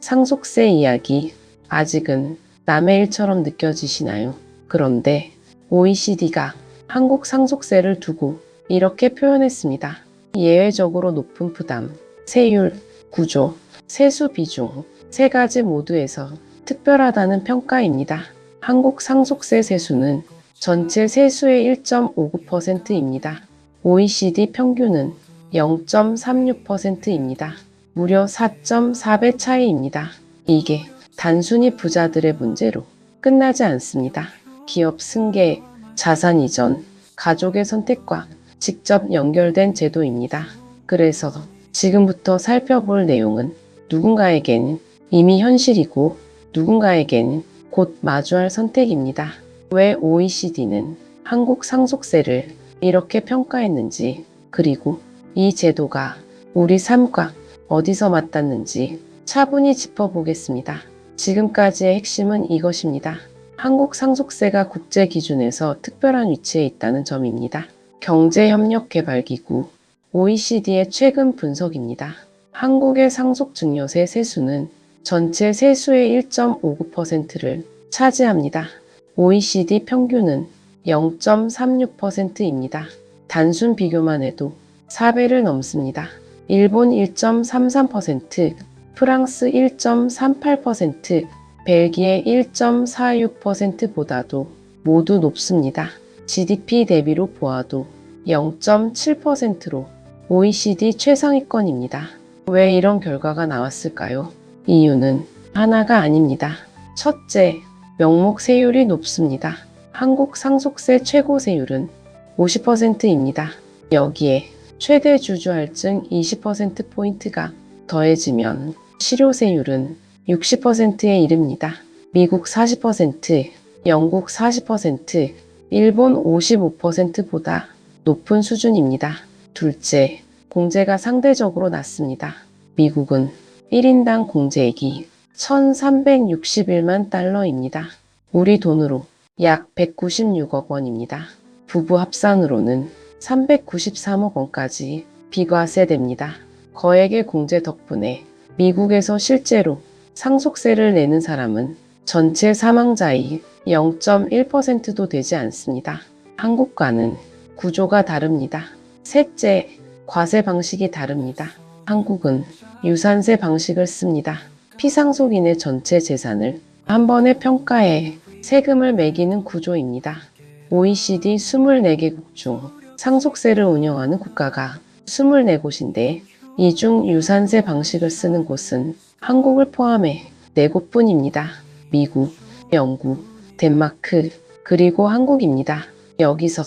상속세 이야기, 아직은 남의 일처럼 느껴지시나요? 그런데 OECD가 한국 상속세를 두고 이렇게 표현했습니다. 예외적으로 높은 부담, 세율, 구조, 세수 비중 세 가지 모두에서 특별하다는 평가입니다. 한국 상속세 세수는 전체 세수의 1.59%입니다. OECD 평균은 0.36%입니다. 무려 4.4배 차이입니다. 이게 단순히 부자들의 문제로 끝나지 않습니다. 기업 승계, 자산 이전, 가족의 선택과 직접 연결된 제도입니다. 그래서 지금부터 살펴볼 내용은 누군가에겐 이미 현실이고 누군가에겐 곧 마주할 선택입니다. 왜 OECD는 한국 상속세를 이렇게 평가했는지, 그리고 이 제도가 우리 삶과 어디서 맞닿는지 차분히 짚어보겠습니다. 지금까지의 핵심은 이것입니다. 한국 상속세가 국제 기준에서 특별한 위치에 있다는 점입니다. 경제협력개발기구 OECD의 최근 분석입니다. 한국의 상속증여세 세수는 전체 세수의 1.59%를 차지합니다. OECD 평균은 0.36%입니다. 단순 비교만 해도 4배를 넘습니다. 일본 1.33%, 프랑스 1.38%, 벨기에 1.46%보다도 모두 높습니다. GDP 대비로 보아도 0.7%로 OECD 최상위권입니다. 왜 이런 결과가 나왔을까요? 이유는 하나가 아닙니다. 첫째, 명목 세율이 높습니다. 한국 상속세 최고 세율은 50%입니다. 여기에 최대 주주할증 20%포인트가 더해지면 실효세율은 60%에 이릅니다. 미국 40%, 영국 40%, 일본 55%보다 높은 수준입니다. 둘째, 공제가 상대적으로 낮습니다. 미국은 1인당 공제액이 1,361만 달러입니다. 우리 돈으로 약 196억 원입니다. 부부 합산으로는 393억 원까지 비과세됩니다. 거액의 공제 덕분에 미국에서 실제로 상속세를 내는 사람은 전체 사망자의 0.1%도 되지 않습니다. 한국과는 구조가 다릅니다. 셋째, 과세 방식이 다릅니다. 한국은 유산세 방식을 씁니다. 피상속인의 전체 재산을 한 번에 평가해 세금을 매기는 구조입니다. OECD 24개국 중 상속세를 운영하는 국가가 24곳인데 이 중 유산세 방식을 쓰는 곳은 한국을 포함해 4곳뿐입니다. 미국, 영국, 덴마크, 그리고 한국입니다. 여기서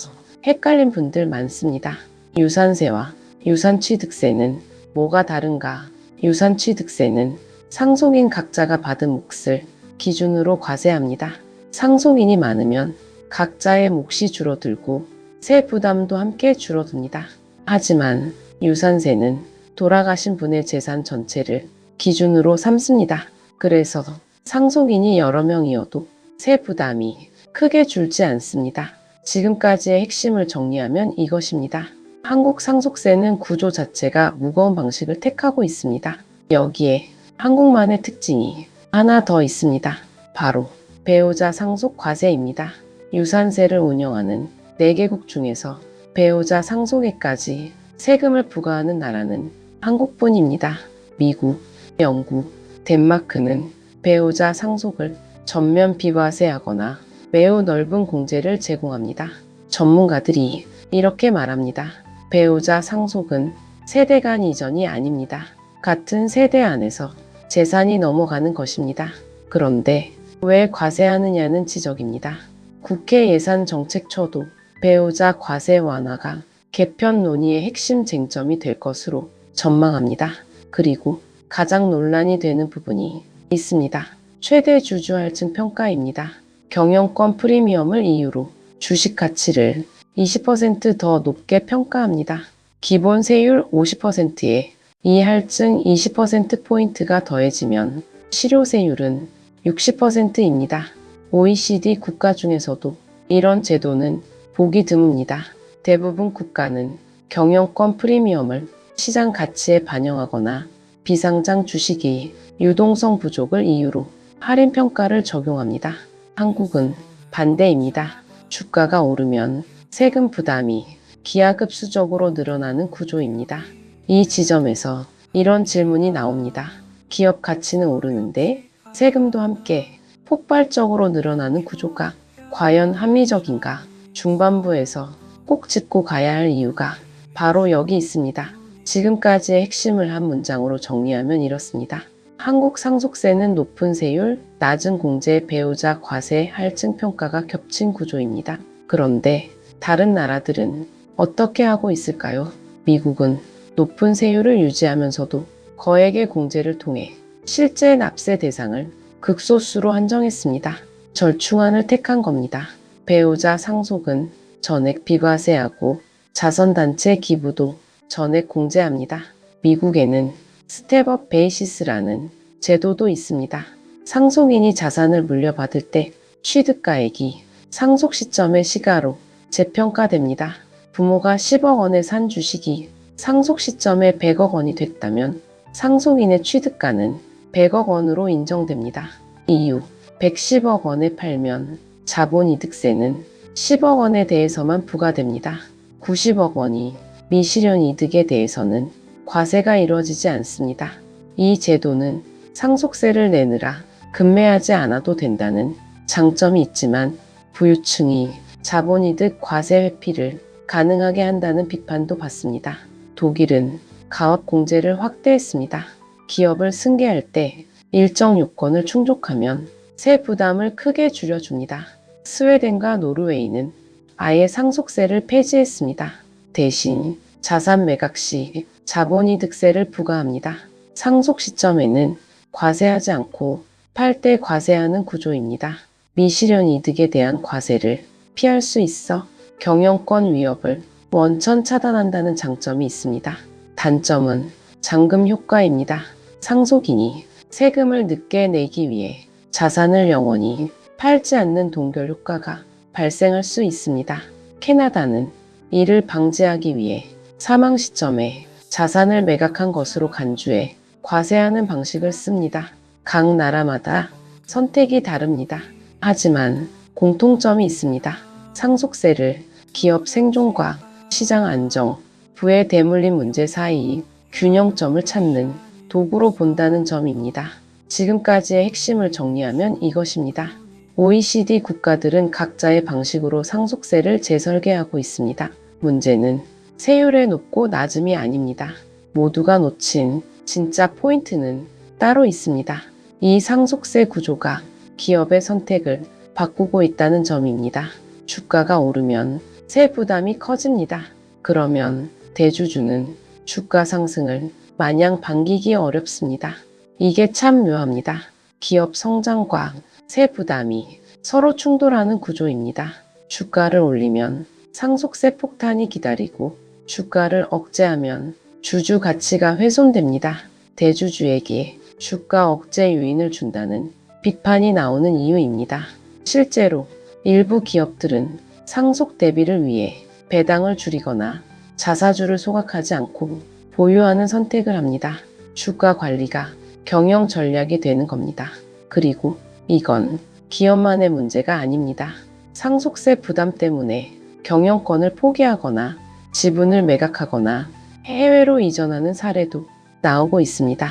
헷갈린 분들 많습니다. 유산세와 유산취득세는 뭐가 다른가? 유산취득세는 상속인 각자가 받은 몫을 기준으로 과세합니다. 상속인이 많으면 각자의 몫이 줄어들고 세 부담도 함께 줄어듭니다. 하지만 유산세는 돌아가신 분의 재산 전체를 기준으로 삼습니다. 그래서 상속인이 여러 명이어도 세 부담이 크게 줄지 않습니다. 지금까지의 핵심을 정리하면 이것입니다. 한국 상속세는 구조 자체가 무거운 방식을 택하고 있습니다. 여기에 한국만의 특징이 하나 더 있습니다. 바로 배우자 상속 과세입니다. 유산세를 운영하는 4개국 중에서 배우자 상속에까지 세금을 부과하는 나라는 한국뿐입니다. 미국, 영국, 덴마크는 배우자 상속을 전면 비과세하거나 매우 넓은 공제를 제공합니다. 전문가들이 이렇게 말합니다. 배우자 상속은 세대 간 이전이 아닙니다. 같은 세대 안에서 재산이 넘어가는 것입니다. 그런데 왜 과세하느냐는 지적입니다. 국회 예산정책처도 배우자 과세 완화가 개편 논의의 핵심 쟁점이 될 것으로 전망합니다. 그리고 가장 논란이 되는 부분이 있습니다. 최대 주주할증 평가입니다. 경영권 프리미엄을 이유로 주식 가치를 20% 더 높게 평가합니다. 기본 세율 50%에 이할증 20%포인트가 더해지면 실효세율은 60%입니다. OECD 국가 중에서도 이런 제도는 보기 드뭅니다. 대부분 국가는 경영권 프리미엄을 시장 가치에 반영하거나 비상장 주식이 유동성 부족을 이유로 할인 평가를 적용합니다. 한국은 반대입니다. 주가가 오르면 세금 부담이 기하급수적으로 늘어나는 구조입니다. 이 지점에서 이런 질문이 나옵니다. 기업 가치는 오르는데 세금도 함께 폭발적으로 늘어나는 구조가 과연 합리적인가? 중반부에서 꼭 짚고 가야 할 이유가 바로 여기 있습니다. 지금까지의 핵심을 한 문장으로 정리하면 이렇습니다. 한국 상속세는 높은 세율, 낮은 공제, 배우자 과세, 할증 평가가 겹친 구조입니다. 그런데 다른 나라들은 어떻게 하고 있을까요? 미국은 높은 세율을 유지하면서도 거액의 공제를 통해 실제 납세 대상을 극소수로 한정했습니다. 절충안을 택한 겁니다. 배우자 상속은 전액 비과세하고 자선단체 기부도 전액 공제합니다. 미국에는 스텝업 베이시스라는 제도도 있습니다. 상속인이 자산을 물려받을 때 취득가액이 상속 시점의 시가로 재평가됩니다. 부모가 10억 원에 산 주식이 상속 시점에 100억 원이 됐다면 상속인의 취득가는 100억 원으로 인정됩니다. 이유, 110억 원에 팔면 자본이득세는 10억 원에 대해서만 부과됩니다. 90억 원이 미실현 이득에 대해서는 과세가 이루어지지 않습니다. 이 제도는 상속세를 내느라 급매하지 않아도 된다는 장점이 있지만 부유층이 자본이득 과세 회피를 가능하게 한다는 비판도 받습니다. 독일은 가업 공제를 확대했습니다. 기업을 승계할 때 일정 요건을 충족하면 세 부담을 크게 줄여줍니다. 스웨덴과 노르웨이는 아예 상속세를 폐지했습니다. 대신 자산 매각 시 자본이득세를 부과합니다. 상속 시점에는 과세하지 않고 팔 때 과세하는 구조입니다. 미실현 이득에 대한 과세를 피할 수 있어 경영권 위협을 원천 차단한다는 장점이 있습니다. 단점은 잠금 효과입니다. 상속인이 세금을 늦게 내기 위해 자산을 영원히 팔지 않는 동결 효과가 발생할 수 있습니다. 캐나다는 이를 방지하기 위해 사망 시점에 자산을 매각한 것으로 간주해 과세하는 방식을 씁니다. 각 나라마다 선택이 다릅니다. 하지만 공통점이 있습니다. 상속세를 기업 생존과 시장 안정, 부의 대물림 문제 사이 균형점을 찾는 도구로 본다는 점입니다. 지금까지의 핵심을 정리하면 이것입니다. OECD 국가들은 각자의 방식으로 상속세를 재설계하고 있습니다. 문제는 세율의 높고 낮음이 아닙니다. 모두가 놓친 진짜 포인트는 따로 있습니다. 이 상속세 구조가 기업의 선택을 바꾸고 있다는 점입니다. 주가가 오르면 세 부담이 커집니다. 그러면 대주주는 주가 상승을 마냥 반기기 어렵습니다. 이게 참 묘합니다. 기업 성장과 세 부담이 서로 충돌하는 구조입니다. 주가를 올리면 상속세 폭탄이 기다리고 주가를 억제하면 주주 가치가 훼손됩니다. 대주주에게 주가 억제 요인을 준다는 비판이 나오는 이유입니다. 실제로 일부 기업들은 상속 대비를 위해 배당을 줄이거나 자사주를 소각하지 않고 보유하는 선택을 합니다. 주가 관리가 경영 전략이 되는 겁니다. 그리고 이건 기업만의 문제가 아닙니다. 상속세 부담 때문에 경영권을 포기하거나 지분을 매각하거나 해외로 이전하는 사례도 나오고 있습니다.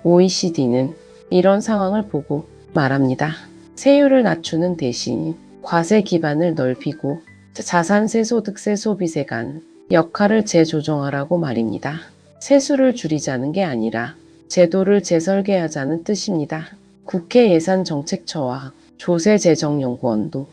OECD는 이런 상황을 보고 말합니다. 세율을 낮추는 대신 과세 기반을 넓히고 자산세, 소득세, 소비세 간 역할을 재조정하라고 말입니다. 세수를 줄이자는 게 아니라 제도를 재설계하자는 뜻입니다. 국회 예산정책처와 조세재정연구원도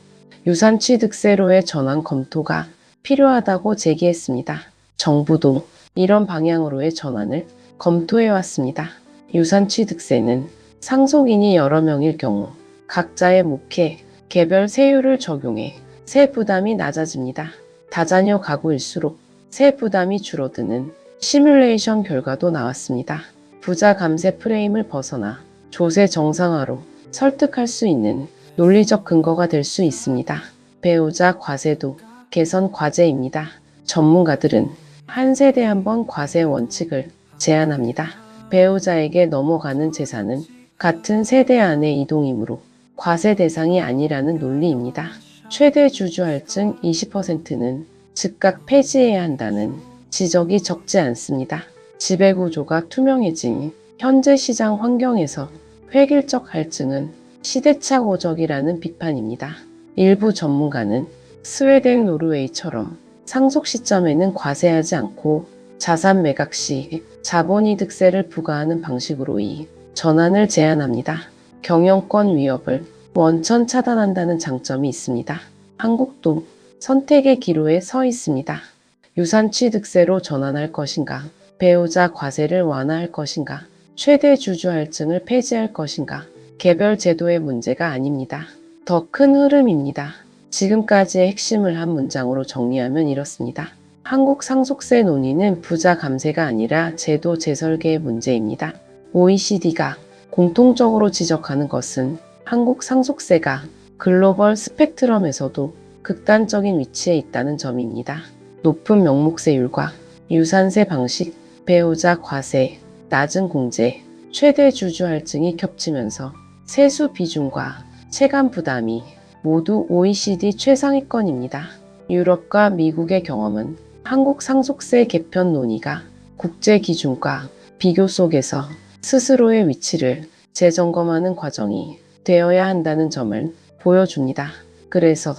유산취득세로의 전환 검토가 필요하다고 제기했습니다. 정부도 이런 방향으로의 전환을 검토해왔습니다. 유산취득세는 상속인이 여러 명일 경우 각자의 목회, 개별 세율을 적용해 세 부담이 낮아집니다. 다자녀 가구일수록 세 부담이 줄어드는 시뮬레이션 결과도 나왔습니다. 부자 감세 프레임을 벗어나 조세 정상화로 설득할 수 있는 논리적 근거가 될 수 있습니다. 배우자 과세도 개선 과제입니다. 전문가들은 한 세대 한 번 과세 원칙을 제안합니다. 배우자에게 넘어가는 재산은 같은 세대 안의 이동이므로 과세 대상이 아니라는 논리입니다. 최대 주주 할증 20%는 즉각 폐지해야 한다는 지적이 적지 않습니다. 지배구조가 투명해진 현재 시장 환경에서 획일적 할증은 시대착오적이라는 비판입니다. 일부 전문가는 스웨덴, 노르웨이처럼 상속 시점에는 과세하지 않고 자산 매각 시 자본이득세를 부과하는 방식으로 이 전환을 제안합니다. 경영권 위협을 원천 차단한다는 장점이 있습니다. 한국도 선택의 기로에 서 있습니다. 유산취득세로 전환할 것인가, 배우자 과세를 완화할 것인가, 최대 주주 할증을 폐지할 것인가, 개별 제도의 문제가 아닙니다. 더 큰 흐름입니다. 지금까지의 핵심을 한 문장으로 정리하면 이렇습니다. 한국 상속세 논의는 부자 감세가 아니라 제도 재설계의 문제입니다. OECD가 공통적으로 지적하는 것은 한국 상속세가 글로벌 스펙트럼에서도 극단적인 위치에 있다는 점입니다. 높은 명목세율과 유산세 방식, 배우자 과세, 낮은 공제, 최대 주주 할증이 겹치면서 세수 비중과 체감 부담이 모두 OECD 최상위권입니다. 유럽과 미국의 경험은 한국 상속세 개편 논의가 국제 기준과 비교 속에서 스스로의 위치를 재점검하는 과정이 되어야 한다는 점을 보여줍니다. 그래서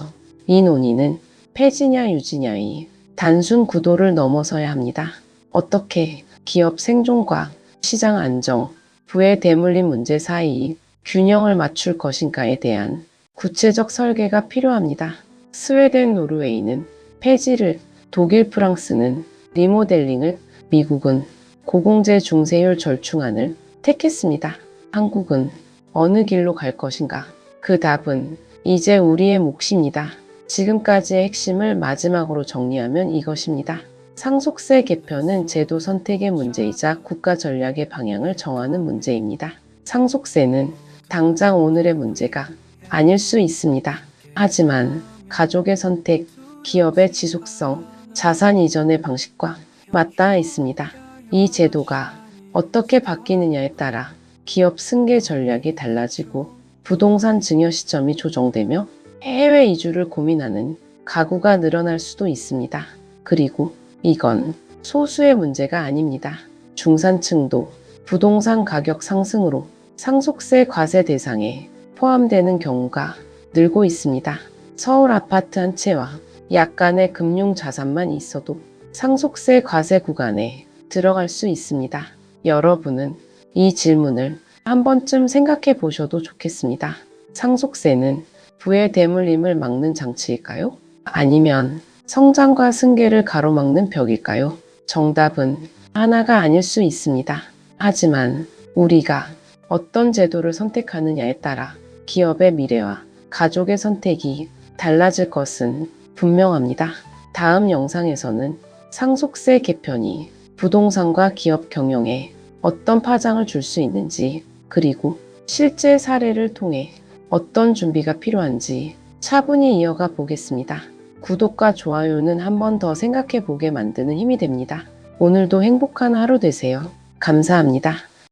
이 논의는 폐지냐 유지냐의 단순 구도를 넘어서야 합니다. 어떻게 기업 생존과 시장 안정, 부의 대물림 문제 사이 균형을 맞출 것인가에 대한 구체적 설계가 필요합니다. 스웨덴, 노르웨이는 폐지를, 독일, 프랑스는 리모델링을, 미국은 고공제 중세율 절충안을 택했습니다. 한국은 어느 길로 갈 것인가? 그 답은 이제 우리의 몫입니다. 지금까지의 핵심을 마지막으로 정리하면 이것입니다. 상속세 개편은 제도 선택의 문제이자 국가 전략의 방향을 정하는 문제입니다. 상속세는 당장 오늘의 문제가 아닐 수 있습니다. 하지만 가족의 선택, 기업의 지속성, 자산 이전의 방식과 맞닿아 있습니다. 이 제도가 어떻게 바뀌느냐에 따라 기업 승계 전략이 달라지고 부동산 증여 시점이 조정되며 해외 이주를 고민하는 가구가 늘어날 수도 있습니다. 그리고 이건 소수의 문제가 아닙니다. 중산층도 부동산 가격 상승으로 상속세 과세 대상에 포함되는 경우가 늘고 있습니다. 서울 아파트 한 채와 약간의 금융 자산만 있어도 상속세 과세 구간에 들어갈 수 있습니다. 여러분은 이 질문을 한 번쯤 생각해 보셔도 좋겠습니다. 상속세는 부의 대물림을 막는 장치일까요? 아니면 성장과 승계를 가로막는 벽일까요? 정답은 하나가 아닐 수 있습니다. 하지만 우리가 어떤 제도를 선택하느냐에 따라 기업의 미래와 가족의 선택이 달라질 것은 분명합니다. 다음 영상에서는 상속세 개편이 부동산과 기업 경영에 어떤 파장을 줄 수 있는지, 그리고 실제 사례를 통해 어떤 준비가 필요한지 차분히 이어가 보겠습니다. 구독과 좋아요는 한 번 더 생각해 보게 만드는 힘이 됩니다. 오늘도 행복한 하루 되세요. 감사합니다.